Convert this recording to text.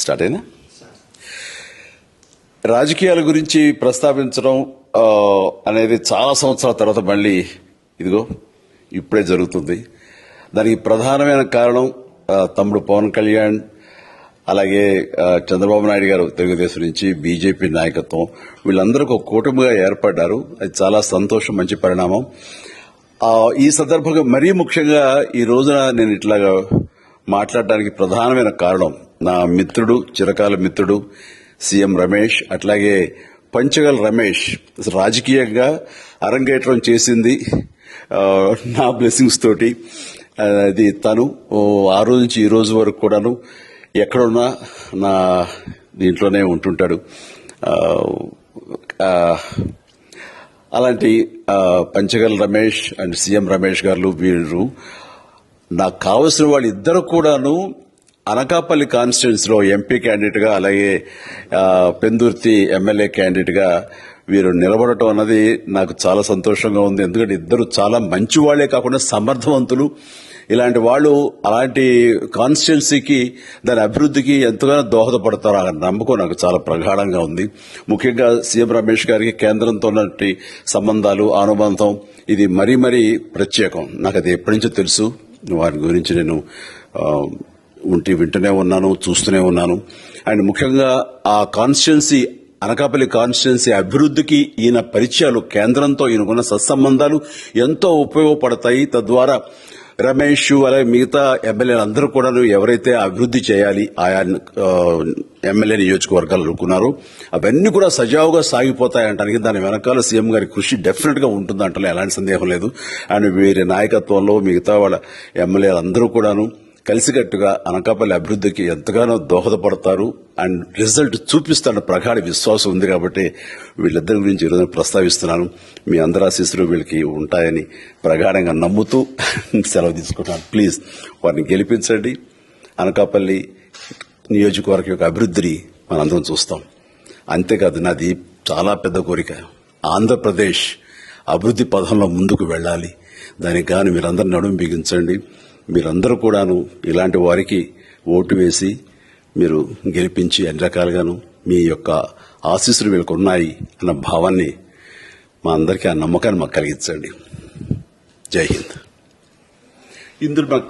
Start అయినా రాజకీయాల గురించి ప్రస్తావించడం అనేది చాలా సంవత్సరాల తర్వాత మళ్ళీ ఇదిగో ఇప్పుడే జరుగుతుంది. దానికి ప్రధానమైన కారణం తమ్ముడు పవన్ కళ్యాణ్, అలాగే చంద్రబాబు నాయుడు గారు తెలుగుదేశం నుంచి, బీజేపీ నాయకత్వం వీళ్ళందరూ ఒక కూటమిగా ఏర్పడ్డారు. అది చాలా సంతోషం, మంచి పరిణామం. ఈ సందర్భంగా మరీ ముఖ్యంగా ఈ రోజున నేను ఇట్లాగా మాట్లాడడానికి ప్రధానమైన కారణం నా మిత్రుడు, చిరకాల మిత్రుడు సీఎం రమేష్, అట్లాగే పంచగల్ రమేష్ రాజకీయంగా అరంగేట్రం చేసింది నా బ్లెస్సింగ్స్ తోటి. అది తను ఆ రోజు నుంచి ఈ రోజు వరకు కూడాను ఎక్కడున్నా నా దీంట్లోనే ఉంటుంటాడు. అలాంటి పంచగల్ రమేష్ అండ్ సీఎం రమేష్ గారు వీరు నాకు కావలసిన వాళ్ళు ఇద్దరు కూడాను అనకాపల్లి కాన్స్టిట్యున్సీలో ఎంపీ క్యాండిడేట్ గా, అలాగే పెందుర్తి ఎమ్మెల్యే క్యాండిడేట్ గా వీరు నిలబడటం అన్నది నాకు చాలా సంతోషంగా ఉంది. ఎందుకంటే ఇద్దరు చాలా మంచి వాళ్లే కాకుండా సమర్థవంతులు. ఇలాంటి వాళ్ళు అలాంటి కాన్స్టిట్యున్సీకి, దాని అభివృద్ధికి ఎంతగానో దోహదపడతారు అన్న నమ్మకం నాకు చాలా ప్రగాఢంగా ఉంది. ముఖ్యంగా సీఎం రమేష్ గారికి కేంద్రంతో ఉన్నటువంటి సంబంధాలు, అనుబంధం ఇది మరీ మరీ ప్రత్యేకం. నాకు అది ఎప్పటి నుంచో తెలుసు. వారి గురించి నేను వింటూనే ఉన్నాను, చూస్తూనే ఉన్నాను. అండ్ ముఖ్యంగా ఆ కాన్స్టిట్యున్సీ, అనకాపల్లి కాన్స్టిట్యున్సీ అభివృద్ధికి ఈయన పరిచయాలు, కేంద్రంతో ఈయనకున్న సత్సంబంధాలు ఎంతో ఉపయోగపడతాయి. తద్వారా రమేష్ అలాగే మిగతా ఎమ్మెల్యేలు అందరూ కూడా ఎవరైతే అభివృద్ధి చేయాలి ఆయా ఎమ్మెల్యే నియోజకవర్గాలు అనుకున్నారో అవన్నీ కూడా సజావుగా సాగిపోతాయంటానికి దాని వెనకాల సీఎం గారి కృషి డెఫినెట్ గా ఉంటుందంటే ఎలాంటి సందేహం లేదు. అండ్ వీరి నాయకత్వంలో మిగతా వాళ్ళ ఎమ్మెల్యేలు అందరూ కూడాను కలిసికట్టుగా అనకాపల్లి అభివృద్ధికి ఎంతగానో దోహదపడతారు అండ్ రిజల్ట్ చూపిస్తారన్న ప్రగాఢ విశ్వాసం ఉంది. కాబట్టి వీళ్ళిద్దరి గురించి ఈరోజు ప్రస్తావిస్తున్నాను. మీ అందరి ఆశీస్సులు వీళ్ళకి ఉంటాయని ప్రగాఢంగా నమ్ముతూ సెలవు తీసుకుంటున్నాను. ప్లీజ్ వారిని గెలిపించండి. అనకాపల్లి నియోజకవర్గం యొక్క అభివృద్ధిని మనందరం చూస్తాం. అంతేకాదు నాది చాలా పెద్ద కోరిక, ఆంధ్రప్రదేశ్ అభివృద్ధి పథంలో ముందుకు వెళ్లాలి. దానికి గాను మీరందరూ నడుము బిగించండి. మీరందరూ కూడాను ఇలాంటి వారికి ఓటు వేసి మీరు గెలిపించి అన్ని రకాలుగాను మీ యొక్క ఆశీస్సులు వీళ్ళకు ఉన్నాయి అన్న భావాన్ని మా అందరికీ, ఆ నమ్మకాన్ని మాకు కలిగించండి. జై హింద్. ఇందులో మాకు